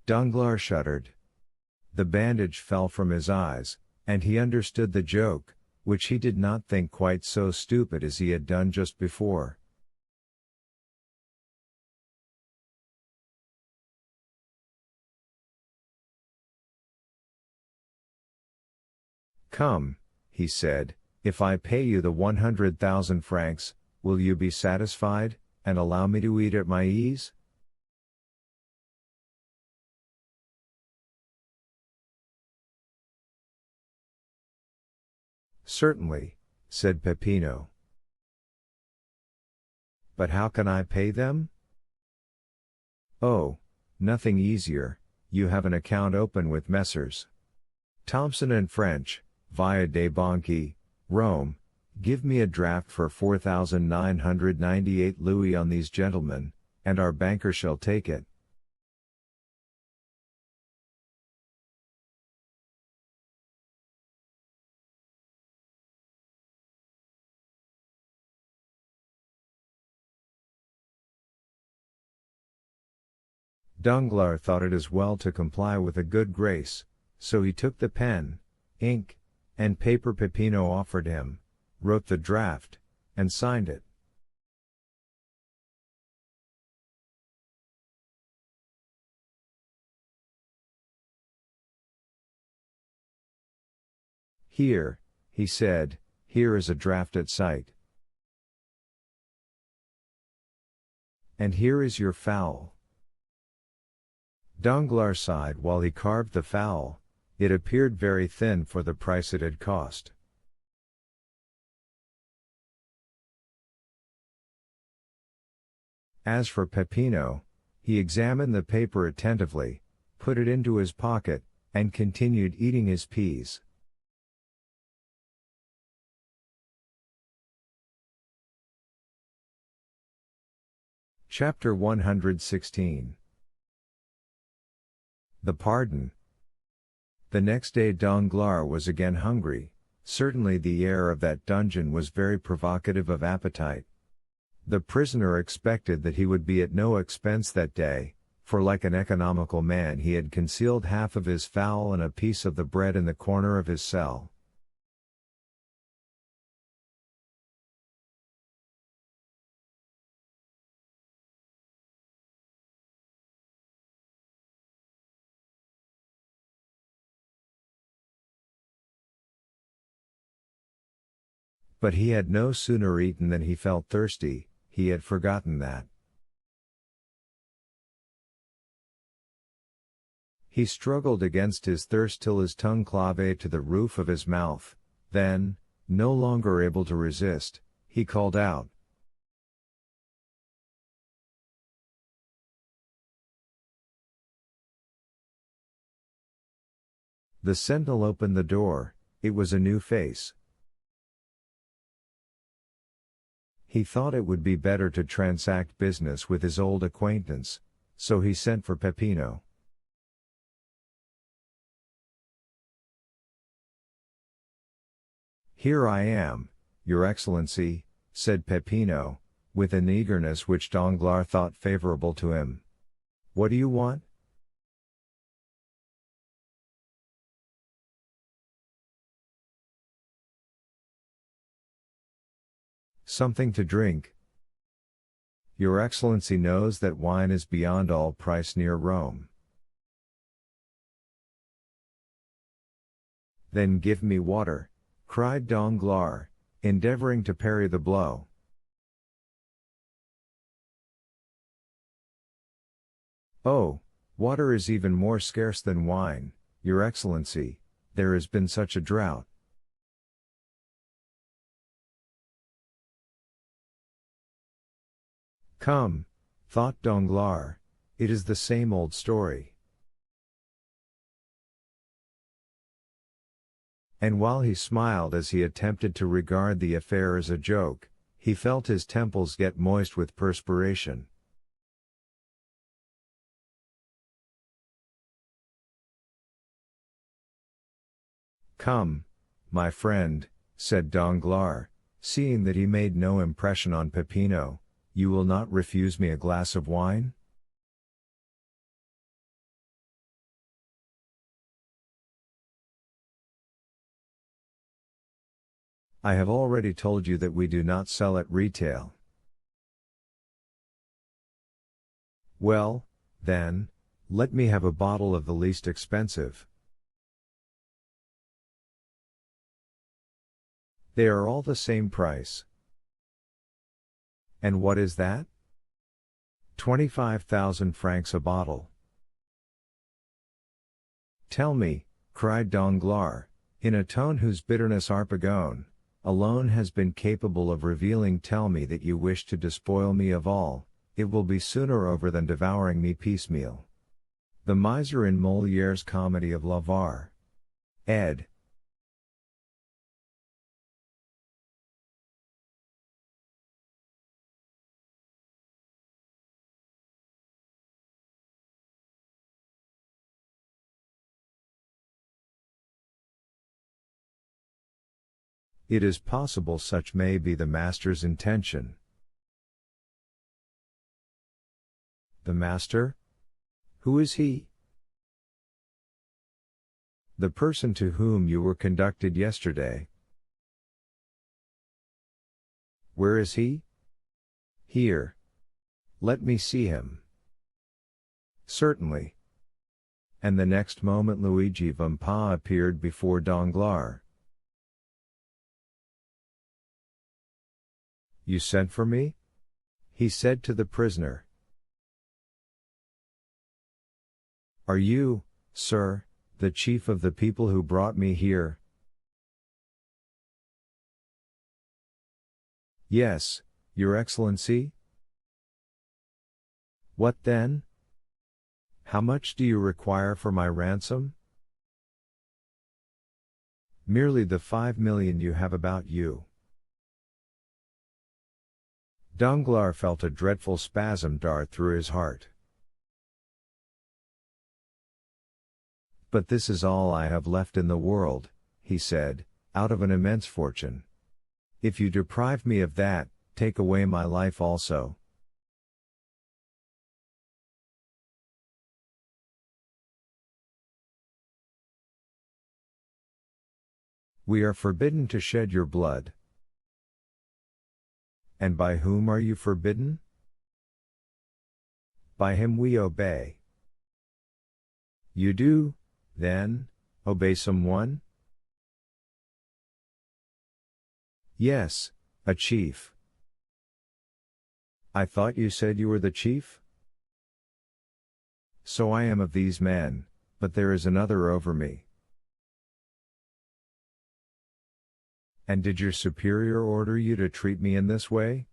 Danglars shuddered. The bandage fell from his eyes, and he understood the joke, which he did not think quite so stupid as he had done just before. "Come," he said, "if I pay you the 100,000 francs, will you be satisfied, and allow me to eat at my ease?" "Certainly," said Peppino. "But how can I pay them?" "Oh, nothing easier. You have an account open with Messrs. Thompson and French, Via dei Banchi, Rome. Give me a draft for 4,998 louis on these gentlemen, and our banker shall take it." Danglars thought it as well to comply with a good grace, so he took the pen, ink, and paper Peppino offered him, wrote the draft, and signed it. "Here," he said, "here is a draft at sight. And here is your fowl." Danglars sighed while he carved the fowl. It appeared very thin for the price it had cost. As for Peppino, he examined the paper attentively, put it into his pocket, and continued eating his peas. Chapter 116. The Pardon. The next day Danglars was again hungry. Certainly the air of that dungeon was very provocative of appetite. The prisoner expected that he would be at no expense that day, for like an economical man he had concealed half of his fowl and a piece of the bread in the corner of his cell. But he had no sooner eaten than he felt thirsty. He had forgotten that. He struggled against his thirst till his tongue clave to the roof of his mouth, then, no longer able to resist, he called out. The sentinel opened the door. It was a new face. He thought it would be better to transact business with his old acquaintance, so he sent for Peppino. "Here I am, Your Excellency," said Peppino, with an eagerness which Danglars thought favorable to him. "What do you want?" "Something to drink." "Your Excellency knows that wine is beyond all price near Rome." "Then give me water," cried Danglars, endeavoring to parry the blow. "Oh, water is even more scarce than wine, Your Excellency, there has been such a drought." "Come," thought Danglars, "it is the same old story." And while he smiled as he attempted to regard the affair as a joke, he felt his temples get moist with perspiration. "Come, my friend," said Danglars, seeing that he made no impression on Peppino, "you will not refuse me a glass of wine?" I have already told you that we do not sell at retail. Well, then, let me have a bottle of the least expensive. They are all the same price. And what is that? 25,000 francs a bottle. Tell me, cried Danglars, in a tone whose bitterness Harpagon alone has been capable of revealing. Tell me that you wish to despoil me of all, it will be sooner over than devouring me piecemeal. The Miser in Molière's Comedy of l'Avare. Ed. It is possible such may be the master's intention. The master? Who is he? The person to whom you were conducted yesterday. Where is he? Here. Let me see him. Certainly. And the next moment Luigi Vampa appeared before Danglars. You sent for me? He said to the prisoner. Are you, sir, the chief of the people who brought me here? Yes, Your Excellency. What then? How much do you require for my ransom? Merely the 5 million you have about you. Danglars felt a dreadful spasm dart through his heart. But this is all I have left in the world, he said, out of an immense fortune. If you deprive me of that, take away my life also. We are forbidden to shed your blood. And by whom are you forbidden? By him we obey. You do, then, obey someone? Yes, a chief. I thought you said you were the chief? So I am of these men, but there is another over me. And did your superior order you to treat me in this way?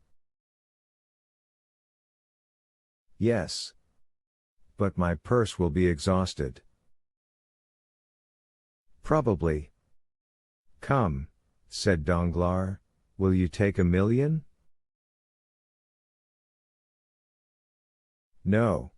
Yes. But my purse will be exhausted. Probably. Come, said Danglars, will you take 1 million? No,